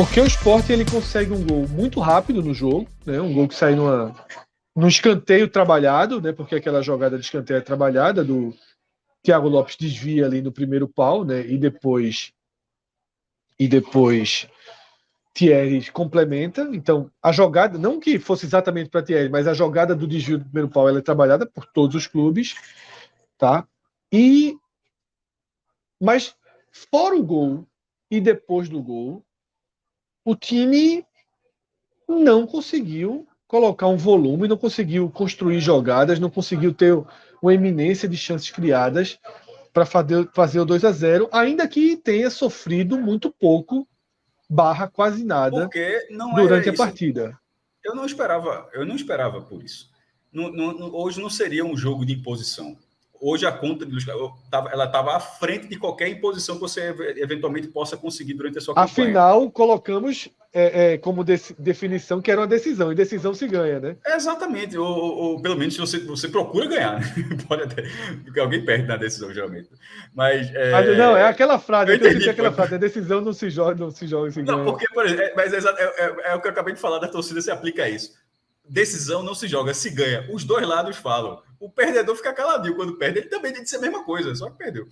Porque o Sport ele consegue um gol muito rápido no jogo, né? Um gol que sai num escanteio trabalhado, né? Porque aquela jogada de escanteio é trabalhada do Thiago Lopes desvia ali no primeiro pau, né? E depois Thierry complementa. Então, a jogada, não que fosse exatamente para Thierry, mas a jogada do desvio do primeiro pau ela é trabalhada por todos os clubes, tá? Mas fora o gol e depois do gol, o time não conseguiu colocar um volume, não conseguiu construir jogadas, não conseguiu ter uma eminência de chances criadas para fazer o 2-0, ainda que tenha sofrido muito pouco, quase nada, porque não era durante a isso. partida. Eu não esperava por isso. Hoje não seria um jogo de imposição. Hoje a conta de Luiz Carlos, ela estava à frente de qualquer imposição que você eventualmente possa conseguir durante a sua campanha. Afinal, colocamos como definição que era uma decisão, e decisão se ganha, né? Exatamente, ou pelo menos você procura ganhar, né? Pode até, porque alguém perde na decisão, geralmente. Mas não, é aquela frase, eu entendi, aquela frase, a decisão não se joga, se ganha. Não, porque, por exemplo, mas é o que eu acabei de falar da torcida, se aplica a isso. Decisão não se joga, se ganha. Os dois lados falam. O perdedor fica caladinho quando perde. Ele também tem que ser a mesma coisa, só que perdeu.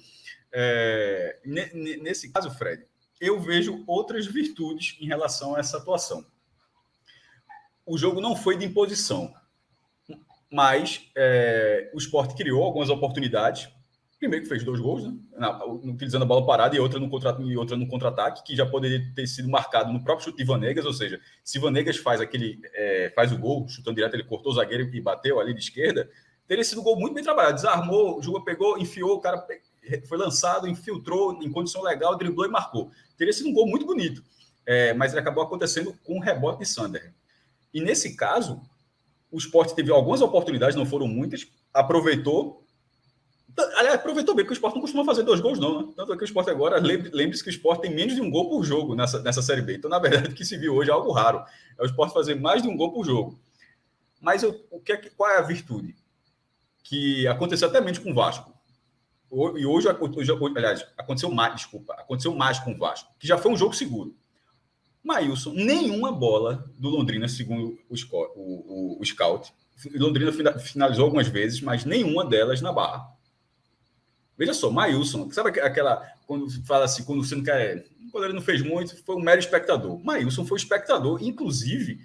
Nesse caso, Fred, eu vejo outras virtudes em relação a essa atuação. O jogo não foi de imposição, mas o Sport criou algumas oportunidades. Primeiro que fez 2 gols, né? Utilizando a bola parada e outra no contra-ataque, que já poderia ter sido marcado no próprio chute de Vanegas, ou seja, se Vanegas faz o gol, chutando direto, ele cortou o zagueiro e bateu ali de esquerda, teria sido um gol muito bem trabalhado. Desarmou, o Juba pegou, enfiou, o cara foi lançado, infiltrou em condição legal, driblou e marcou. Teria sido um gol muito bonito, mas ele acabou acontecendo com um rebote de Sander. E nesse caso, o Sport teve algumas oportunidades, não foram muitas, aproveitou bem, porque o Sport não costuma fazer 2 gols, não, né? Tanto é que o Sport agora, lembre-se que o Sport tem menos de 1 gol por jogo nessa Série B. Então, na verdade, o que se viu hoje é algo raro. É o Sport fazer mais de 1 gol por jogo. Mas qual é a virtude? Que aconteceu até menos com o Vasco. E hoje aliás, aconteceu mais com o Vasco, que já foi um jogo seguro. Maílson, nenhuma bola do Londrina, segundo o scout. Londrina finalizou algumas vezes, mas nenhuma delas na barra. Veja só, Maílson, sabe aquela, quando fala assim, quando você não quer, quando ele não fez muito, foi um mero espectador. Maílson foi espectador, inclusive,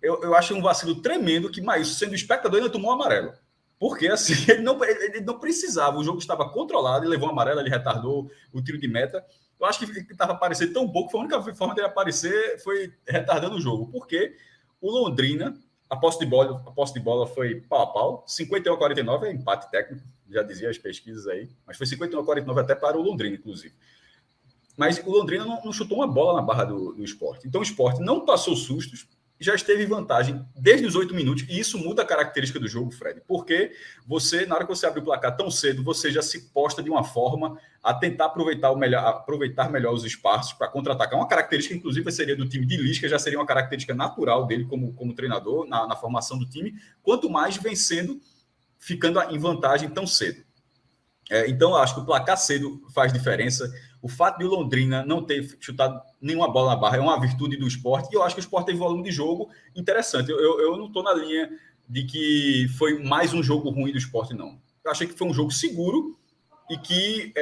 eu acho um vacilo tremendo que Maílson, sendo espectador, ainda tomou um amarelo. Porque assim, ele não precisava, o jogo estava controlado, ele levou um amarelo, ele retardou o tiro de meta. Eu acho que ele estava aparecendo tão pouco, foi a única forma dele aparecer foi retardando o jogo, porque o Londrina, a posse de bola foi pau a pau, 51-49, é empate técnico, já dizia as pesquisas aí, mas foi 51-49 até para o Londrina, inclusive. Mas o Londrina não chutou uma bola na barra do Sport. Então o Sport não passou sustos, já esteve em vantagem desde os 8 minutos, e isso muda a característica do jogo, Fred, porque você, na hora que você abre o placar tão cedo, você já se posta de uma forma a tentar aproveitar melhor os espaços para contra-atacar. Uma característica, inclusive, seria do time de Lisca, já seria uma característica natural dele como treinador, na formação do time, quanto mais vencendo, ficando em vantagem tão cedo. Então, eu acho que o placar cedo faz diferença. O fato de o Londrina não ter chutado nenhuma bola na barra é uma virtude do Sport, e eu acho que o Sport teve volume de jogo interessante. Eu não estou na linha de que foi mais um jogo ruim do Sport, não. Eu achei que foi um jogo seguro e que,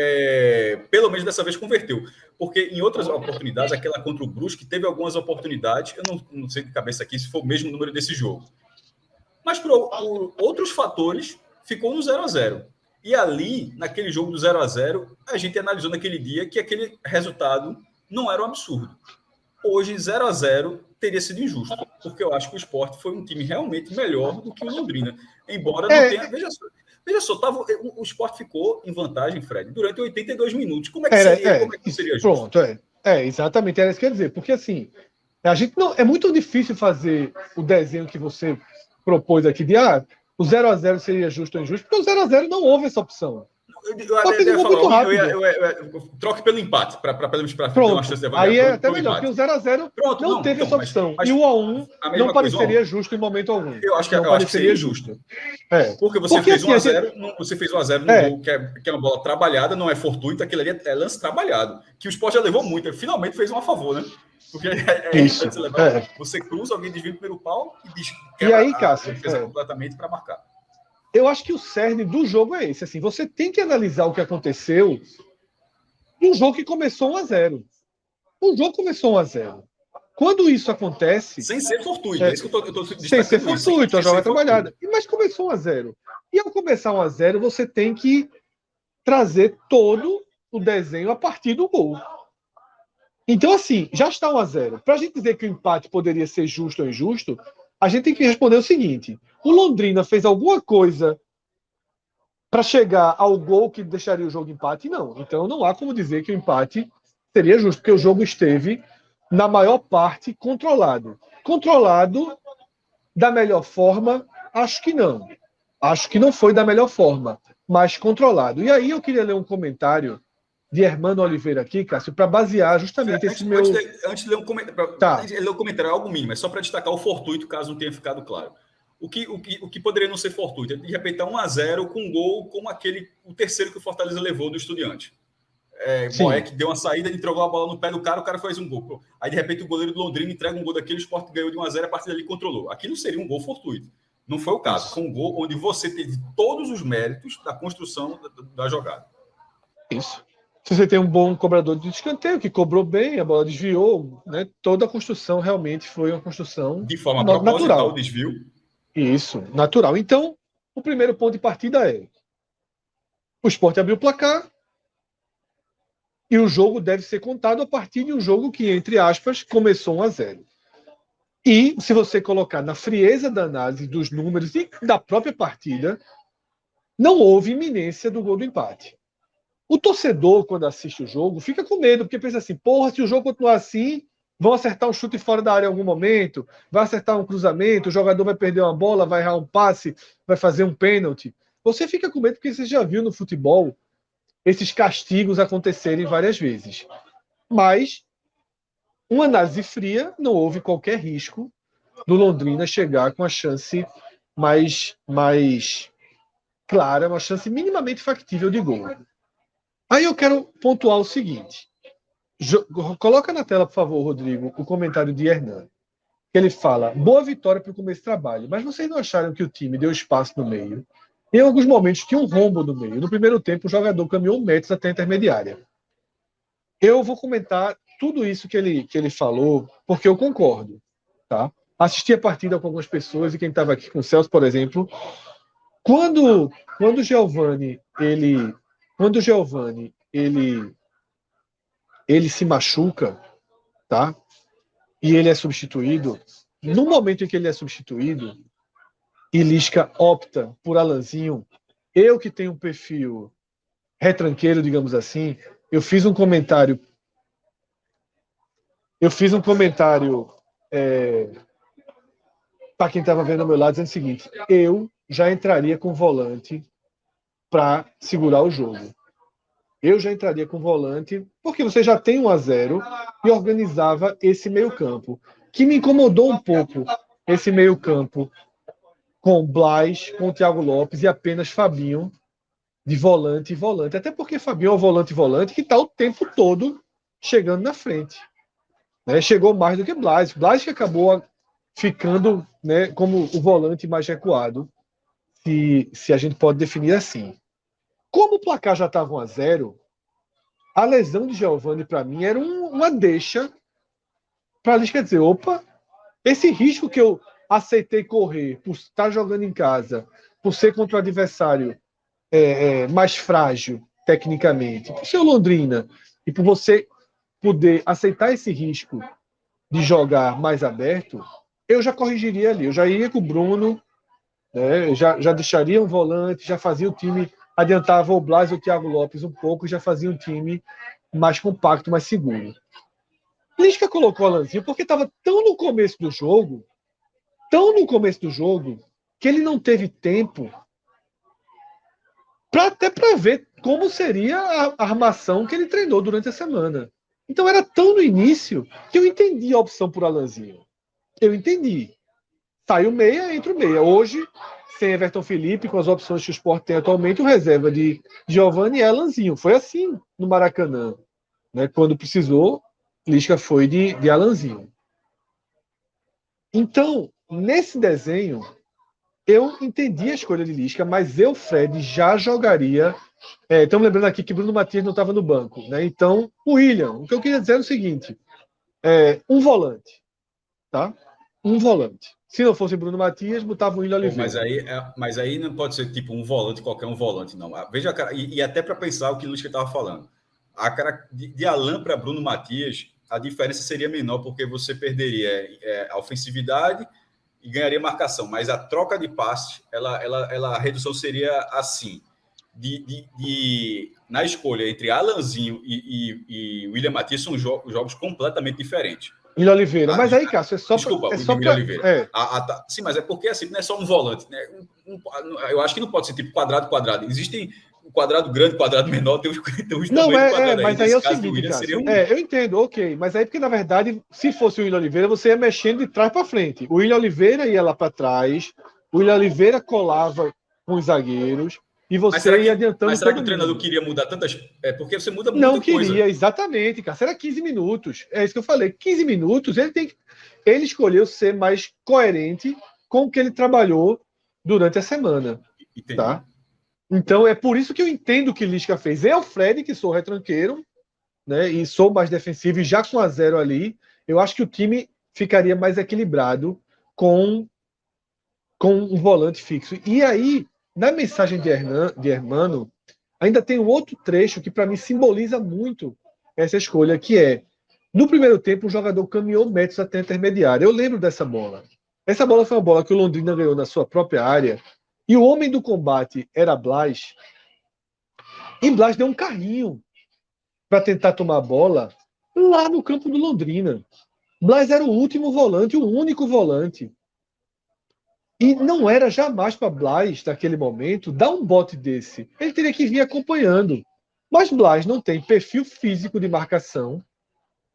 pelo menos dessa vez, converteu. Porque em outras oportunidades, aquela contra o Brusque, teve algumas oportunidades, eu não sei de cabeça aqui se foi o mesmo número desse jogo. Mas por outros fatores, ficou no 0-0. E ali, naquele jogo do 0-0, a gente analisou naquele dia que aquele resultado não era um absurdo. Hoje, 0-0 teria sido injusto, porque eu acho que o Sport foi um time realmente melhor do que o Londrina. Embora não tenha... Veja só, o Sport ficou em vantagem, Fred, durante 82 minutos. Como é que seria justo? Pronto, exatamente, era isso que eu ia dizer. Porque assim, a gente não, é muito difícil fazer o desenho que você propôs aqui de o 0-0 seria justo ou injusto, porque o 0-0 não houve essa opção. Só fez um gol muito rápido. Troque pelo empate, para ter uma chance de avaliar. Aí é até melhor, porque o 0x0 não teve essa opção. E o 1x1 não pareceria justo em momento algum. Eu acho que seria justo. Porque você fez assim, 1x0, você fez 1x0 no gol, que é uma bola trabalhada, não é fortuita, aquilo ali é lance trabalhado. Que o Sport já levou muito, finalmente fez um a favor, né? Porque isso. Você cruza, alguém desvia o primeiro pau e aí, Cássio, completamente para marcar. Eu acho que o cerne do jogo é esse. Assim, você tem que analisar o que aconteceu num jogo que começou 1x0. O jogo começou 1x0. Quando isso acontece... Sem ser fortuito, é isso que eu tô sem ser fortuito, a jogada trabalhada. Mas começou 1x0. E ao começar 1x0, você tem que trazer todo o desenho a partir do gol. Então, assim, já está 1x0. Para a gente dizer que o empate poderia ser justo ou injusto, a gente tem que responder o seguinte: o Londrina fez alguma coisa para chegar ao gol que deixaria o jogo empate? Não. Então, não há como dizer que o empate seria justo, porque o jogo esteve, na maior parte, controlado. Controlado da melhor forma? Acho que não. Acho que não foi da melhor forma, mas controlado. E aí eu queria ler um comentário de Hermano Oliveira aqui, Cássio, para basear justamente esse meu... Antes de ler um comentário, ler um comentário é algo mínimo, é só para destacar o fortuito, caso não tenha ficado claro. O que poderia não ser fortuito? De repente, 1x0 com um gol como o terceiro que o Fortaleza levou do Estudiante. Boeck deu uma saída, entregou a bola no pé do cara, o cara fez um gol. Aí, de repente, o goleiro do Londrina entrega um gol daquele, o Sport ganhou de 1x0, a partir dali controlou. Aquilo seria um gol fortuito. Não foi o caso. Isso. Foi um gol onde você teve todos os méritos da construção da jogada. Isso. Se você tem um bom cobrador de escanteio, que cobrou bem, a bola desviou, né? Toda a construção realmente foi uma construção de forma natural. O desvio. Isso, natural. Então, o primeiro ponto de partida é: o Sport abriu o placar e o jogo deve ser contado a partir de um jogo que, entre aspas, começou 1x0. E, se você colocar na frieza da análise dos números e da própria partida, não houve iminência do gol do empate. O torcedor, quando assiste o jogo, fica com medo, porque pensa assim: porra, se o jogo continuar assim, vão acertar um chute fora da área em algum momento, vai acertar um cruzamento, o jogador vai perder uma bola, vai errar um passe, vai fazer um pênalti. Você fica com medo porque você já viu no futebol esses castigos acontecerem várias vezes. Mas, uma análise fria, não houve qualquer risco do Londrina chegar com a chance mais clara, uma chance minimamente factível de gol. Aí eu quero pontuar o seguinte. Coloca na tela, por favor, Rodrigo, o comentário de Hernan. Ele fala: boa vitória para o começo do trabalho, mas vocês não acharam que o time deu espaço no meio? Em alguns momentos tinha um rombo no meio. No primeiro tempo, o jogador caminhou metros até a intermediária. Eu vou comentar tudo isso que ele falou, porque eu concordo. Tá? Assisti a partida com algumas pessoas, e quem estava aqui com o Celso, por exemplo, quando o Giovani ele se machuca, tá? E ele é substituído. No momento em que ele é substituído, e Lisca opta por Alanzinho, eu que tenho um perfil retranqueiro, digamos assim, eu fiz um comentário para quem estava vendo ao meu lado, dizendo o seguinte: eu já entraria com volante para segurar o jogo. Eu já entraria com volante, porque você já tem 1x0 e organizava esse meio-campo. Que me incomodou um pouco esse meio-campo com Blas, com o Thiago Lopes e apenas Fabinho de volante e volante. Até porque Fabinho é o volante que está o tempo todo chegando na frente. Né? Chegou mais do que Blas. Blas que acabou ficando, né, como o volante mais recuado, se a gente pode definir assim. Como o placar já estava 1x0, a lesão de Giovani, para mim, era uma deixa para a Lisca dizer: opa, esse risco que eu aceitei correr por estar jogando em casa, por ser contra o adversário mais frágil tecnicamente, por ser o Londrina, e por você poder aceitar esse risco de jogar mais aberto, eu já corrigiria ali. Eu já iria com o Bruno, né, já deixaria um volante, já fazia o time, adiantava o Blas e o Thiago Lopes um pouco, já fazia um time mais compacto, mais seguro. Lisca colocou o Alanzinho porque estava tão no começo do jogo, que ele não teve tempo até para ver como seria a armação que ele treinou durante a semana. Então era tão no início que eu entendi a opção por Alanzinho. Eu entendi. Saiu meia, entra o meia. Hoje, sem Everton Felipe, com as opções que o Sport tem atualmente, o reserva de Giovani é Alanzinho. Foi assim no Maracanã. Né? Quando precisou, Lisca foi de Alanzinho. Então, nesse desenho, eu entendi a escolha de Lisca, mas eu, Fred, já jogaria. Estamos lembrando aqui que Bruno Matias não estava no banco. Né? Então, o William, o que eu queria dizer é o seguinte: um volante. Tá? Um volante. Se não fosse Bruno Matias, botava o William Oliveira. Mas aí não pode ser tipo um volante, qualquer um volante, não. Veja, e até para pensar o que o Luiz estava falando. A cara de Alan para Bruno Matias, a diferença seria menor, porque você perderia a ofensividade e ganharia marcação. Mas a troca de passes, a redução seria assim. Na escolha entre Alanzinho e William Matias, são jogos completamente diferentes. William Oliveira. Mas aí, Cássio, é só Desculpa, é só William Oliveira. Tá. Sim, mas é porque assim, não é só um volante, né? Eu acho que não pode ser tipo quadrado. Existem um quadrado grande, quadrado menor, tem os Não, tamanhos do quadrado. mas aí é o seguinte, Cássio. Eu entendo, ok. Mas aí, porque na verdade, se fosse o William Oliveira, você ia mexendo de trás para frente. O William Oliveira ia lá para trás, o William Oliveira colava com os zagueiros e você ia adiantando. Mas será que o treinador queria mudar tantas. Porque você muda muita coisa. Não queria, exatamente, cara. Será 15 minutos. É isso que eu falei. 15 minutos, ele escolheu ser mais coerente com o que ele trabalhou durante a semana. Entendi. Tá? Então é por isso que eu entendo o que Lisca fez. Eu, Fred, que sou retranqueiro, né, e sou mais defensivo, e já com a 0 ali, eu acho que o time ficaria mais equilibrado com um volante fixo. E aí, na mensagem de Hermano, ainda tem um outro trecho que para mim simboliza muito essa escolha, que é: no primeiro tempo, o jogador caminhou metros até a intermediária. Eu lembro dessa bola. Essa bola foi uma bola que o Londrina ganhou na sua própria área, e o homem do combate era Blas, e Blas deu um carrinho para tentar tomar a bola lá no campo do Londrina. Blas era o último volante, o único volante. E não era jamais para Blas, naquele momento, dar um bote desse. Ele teria que vir acompanhando. Mas Blas não tem perfil físico de marcação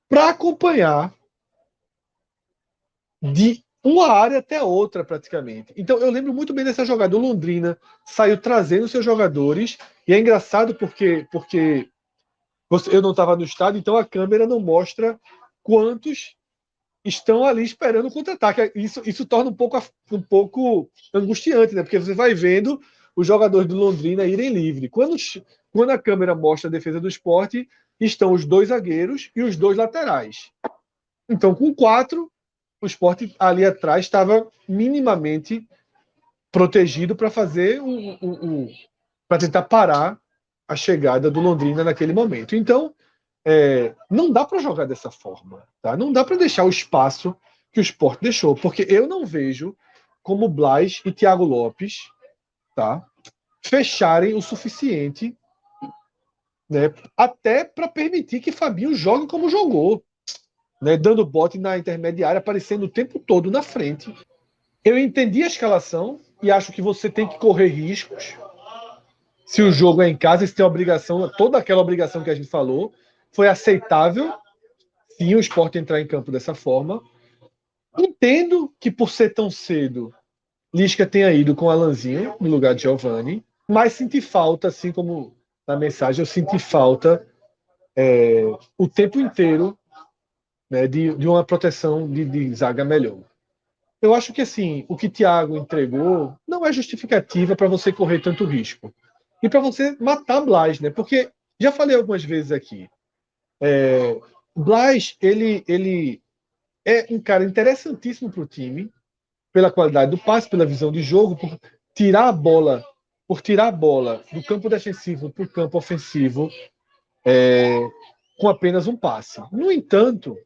para acompanhar de uma área até outra, praticamente. Então, eu lembro muito bem dessa jogada. O Londrina saiu trazendo seus jogadores, e é engraçado porque eu não estava no estádio, então a câmera não mostra quantos estão ali esperando o contra-ataque. Isso torna um pouco angustiante, né? Porque você vai vendo os jogadores do Londrina irem livre. Quando a câmera mostra a defesa do Sport, estão os 2 zagueiros e os 2 laterais. Então, com 4, o Sport ali atrás estava minimamente protegido para fazer para tentar parar a chegada do Londrina naquele momento. Então, não dá para jogar dessa forma. Tá? Não dá para deixar o espaço que o Sport deixou, porque eu não vejo como Blas e Thiago Lopes, tá, fecharem o suficiente, né, até para permitir que Fabinho jogue como jogou, né, dando bote na intermediária, aparecendo o tempo todo na frente. Eu entendi a escalação e acho que você tem que correr riscos. Se o jogo é em casa, você tem a obrigação, toda aquela obrigação que a gente falou, foi aceitável, sim, o Sport entrar em campo dessa forma. Entendo que por ser tão cedo, Lisca tenha ido com Alanzinho no lugar de Giovani, mas senti falta, assim como na mensagem, eu senti falta o tempo inteiro, né, de uma proteção de zaga melhor. Eu acho que assim, o que Thiago entregou não é justificativa para você correr tanto risco. E para você matar Blas, né? Porque, já falei algumas vezes aqui, Blas, ele é um cara interessantíssimo para o time, pela qualidade do passe, pela visão de jogo, por tirar a bola do campo defensivo para o campo ofensivo com apenas um passe. No entanto,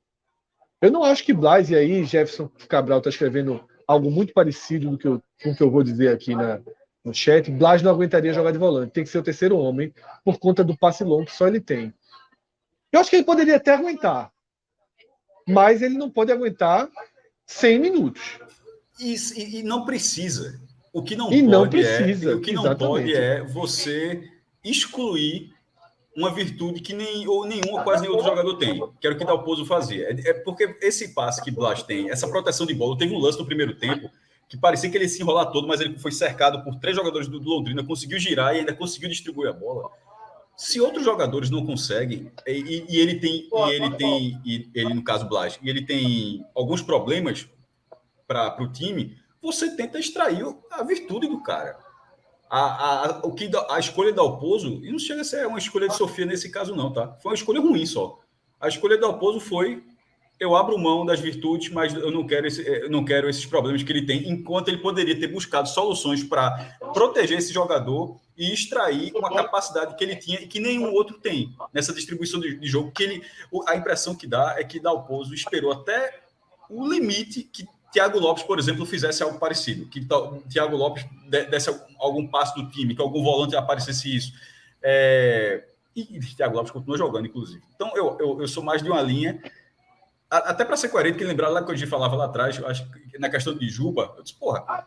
eu não acho que Blas, e aí Jefferson Cabral está escrevendo algo muito parecido com o que eu vou dizer aqui no chat, Blas não aguentaria jogar de volante, tem que ser o terceiro homem, por conta do passe longo que só ele tem. Eu acho que ele poderia até aguentar, mas ele não pode aguentar 100 minutos. E não precisa. O que não E pode não precisa. o que não pode é você excluir uma virtude que nenhuma, quase nenhum outro jogador tem, que era o que Dalpozo fazia. Porque esse passe que Blas tem, essa proteção de bola, teve um lance no primeiro tempo que parecia que ele ia se enrolar todo, mas ele foi cercado por 3 jogadores do Londrina, conseguiu girar e ainda conseguiu distribuir a bola. Se outros jogadores não conseguem, ele no caso Blas, e ele tem alguns problemas para o time, você tenta extrair a virtude do cara. A escolha da Dalpozo, e não chega a ser uma escolha de Sofia nesse caso, não, tá? Foi uma escolha ruim só. A escolha da Dalpozo foi: eu abro mão das virtudes, mas eu não quero esses problemas que ele tem, enquanto ele poderia ter buscado soluções para proteger esse jogador e extrair uma capacidade que ele tinha e que nenhum outro tem nessa distribuição de jogo. A impressão que dá é que Dalpozo esperou até o limite que Thiago Lopes, por exemplo, fizesse algo parecido, que Thiago Lopes desse algum passo do time, que algum volante aparecesse isso. E Thiago Lopes continua jogando, inclusive. Então, eu sou mais de uma linha, até para ser coerente, que lembrar lá que a gente falava lá atrás, acho que na questão de Juba, eu disse, porra,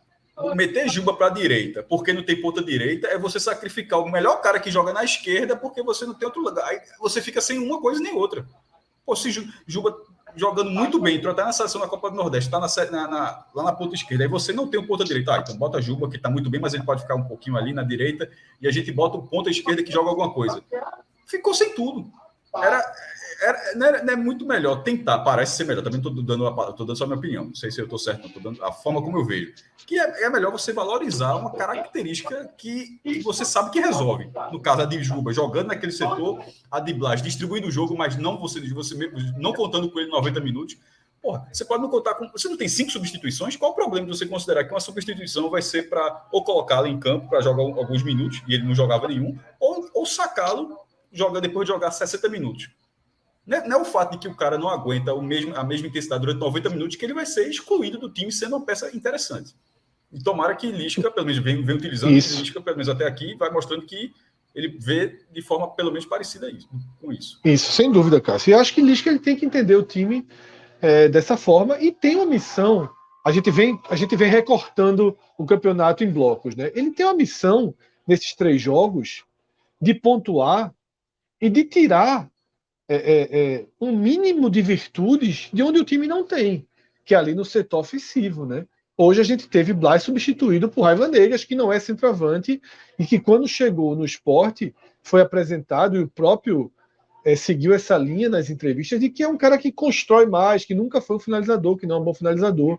meter Juba para a direita, porque não tem ponta direita, é você sacrificar o melhor cara que joga na esquerda, porque você não tem outro lugar. Aí você fica sem uma coisa nem outra. Pô, se Juba jogando muito bem, entrou até na seleção da Copa do Nordeste, está lá na ponta esquerda, aí você não tem o ponta direita. Então bota Juba, que está muito bem, mas ele pode ficar um pouquinho ali na direita, e a gente bota o ponta esquerda que joga alguma coisa. Ficou sem tudo. Não é muito melhor tentar, parece ser melhor, também estou dando só a minha opinião, não sei se eu estou certo, estou dando a forma como eu vejo, que é melhor você valorizar uma característica que você sabe que resolve. No caso, a de Juba, jogando naquele setor, a de Blas distribuindo o jogo, mas não você mesmo, não contando com ele 90 minutos. Porra, você pode não contar com... Você não tem 5 substituições? Qual o problema de você considerar que uma substituição vai ser para ou colocá-lo em campo para jogar alguns minutos, e ele não jogava nenhum, ou sacá-lo depois de jogar 60 minutos? Não é o fato de que o cara não aguenta a mesma intensidade durante 90 minutos que ele vai ser excluído do time sendo uma peça interessante. E tomara que Lisca, pelo menos, vem utilizando Lisca, pelo menos até aqui, vai mostrando que ele vê de forma, pelo menos, parecida com isso. Isso, sem dúvida, Cássio. E eu acho que Lisca ele tem que entender o time dessa forma e tem uma missão. A gente vem recortando o campeonato em blocos, né? Ele tem uma missão nesses 3 jogos de pontuar e de tirar um mínimo de virtudes de onde o time não tem, que é ali no setor ofensivo, né? Hoje a gente teve Blas substituído por Raiva Negas, que não é centroavante, e que quando chegou no Sport foi apresentado, e o próprio seguiu essa linha nas entrevistas, de que é um cara que constrói mais, que nunca foi um finalizador, que não é um bom finalizador.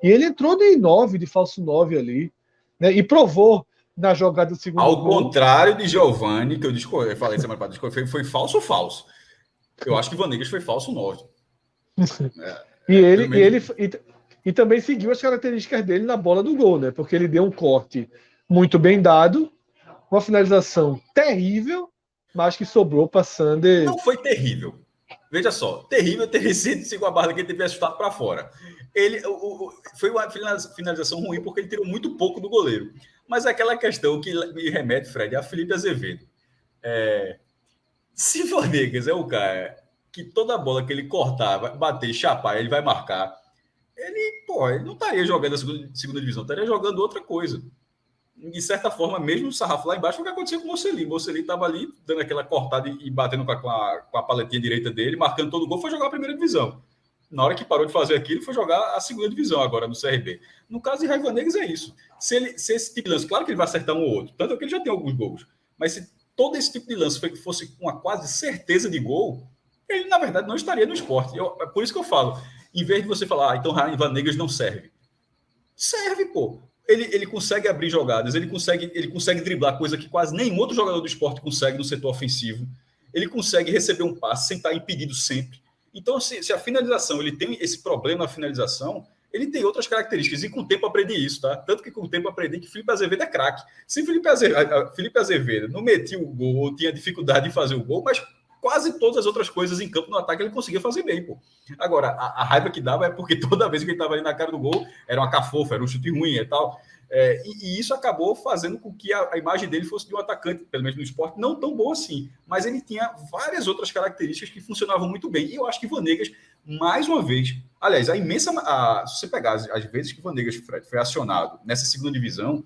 E ele entrou de 9, de falso 9 ali, né? E provou na jogada do segundo gol. Ao contrário de Giovani, que eu falei semana passada, foi falso. Eu acho que Vanegas foi falso 9. E também seguiu as características dele na bola do gol, né? Porque ele deu um corte muito bem dado, uma finalização terrível, mas que sobrou para Sander. Não foi terrível. Veja só, terrível ter sido a barra que ele tivesse chutado para fora. Foi uma finalização ruim porque ele tirou muito pouco do goleiro. Mas é aquela questão que me remete, Fred, a Felipe Azevedo. Se Vanegas é o cara que toda bola que ele cortar, vai bater, chapar, ele vai marcar, ele não estaria jogando a segunda divisão, estaria jogando outra coisa. De certa forma, mesmo o sarrafo lá embaixo, foi o que aconteceu com o Mocelli. O Mocelli estava ali, dando aquela cortada e batendo com a paletinha direita dele, marcando todo o gol, foi jogar a primeira divisão. Na hora que parou de fazer aquilo, foi jogar a segunda divisão agora no CRB. No caso de Raiva Negas é isso. Se esse tipo de lance, claro que ele vai acertar um ou outro, tanto que ele já tem alguns gols, mas se todo esse tipo de lance fosse com uma quase certeza de gol, ele, na verdade, não estaria no esporte. É por isso que eu falo, em vez de você falar, então Raiva Negas não serve. Serve, pô. Ele consegue abrir jogadas, ele consegue driblar, coisa que quase nenhum outro jogador do esporte consegue no setor ofensivo. Ele consegue receber um passe sem estar impedido sempre. Então, se a finalização, ele tem esse problema na finalização, ele tem outras características. E com o tempo aprendi isso, tá? Tanto que com o tempo aprendi que Felipe Azevedo é craque. Se Felipe Azevedo não metia o gol, ou tinha dificuldade de fazer o gol, mas quase todas as outras coisas em campo no ataque ele conseguia fazer bem, pô. Agora, a raiva que dava é porque toda vez que ele estava ali na cara do gol, era uma cafofa, era um chute ruim e tal. E isso acabou fazendo com que a imagem dele fosse de um atacante, pelo menos no esporte, não tão boa assim. Mas ele tinha várias outras características que funcionavam muito bem. E eu acho que Vanegas mais uma vez. Aliás, se você pegar as vezes que o Vanegas Fred foi acionado nessa segunda divisão,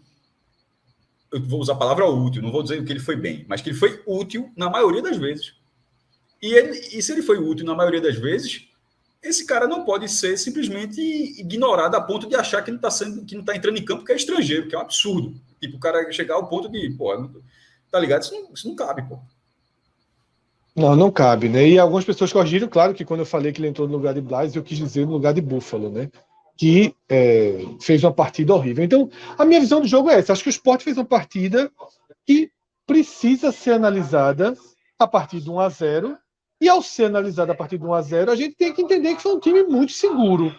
eu vou usar a palavra útil, não vou dizer que ele foi bem, mas que ele foi útil na maioria das vezes. E se ele foi útil na maioria das vezes, esse cara não pode ser simplesmente ignorado a ponto de achar que não está entrando em campo porque é estrangeiro, que é um absurdo. Tipo, o cara chegar ao ponto de, pô, tá ligado? Isso não cabe, pô. Não, não cabe, né? E algumas pessoas corrigiram, claro que quando eu falei que ele entrou no lugar de Blas, eu quis dizer no lugar de Buffalo, né? Que fez uma partida horrível. Então, a minha visão do jogo é essa. Acho que o Sport fez uma partida que precisa ser analisada a partir de 1-0. E ao ser analisada a partir de 1-0, a gente tem que entender que foi um time muito seguro.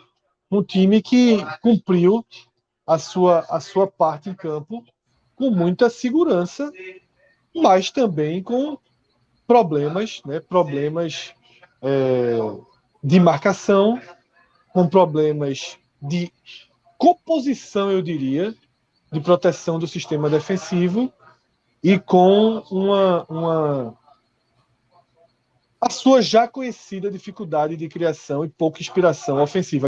Um time que cumpriu a sua parte em campo com muita segurança, mas também com problemas, né? Problemas de marcação, com problemas de composição, eu diria, de proteção do sistema defensivo e com a sua já conhecida dificuldade de criação e pouca inspiração ofensiva.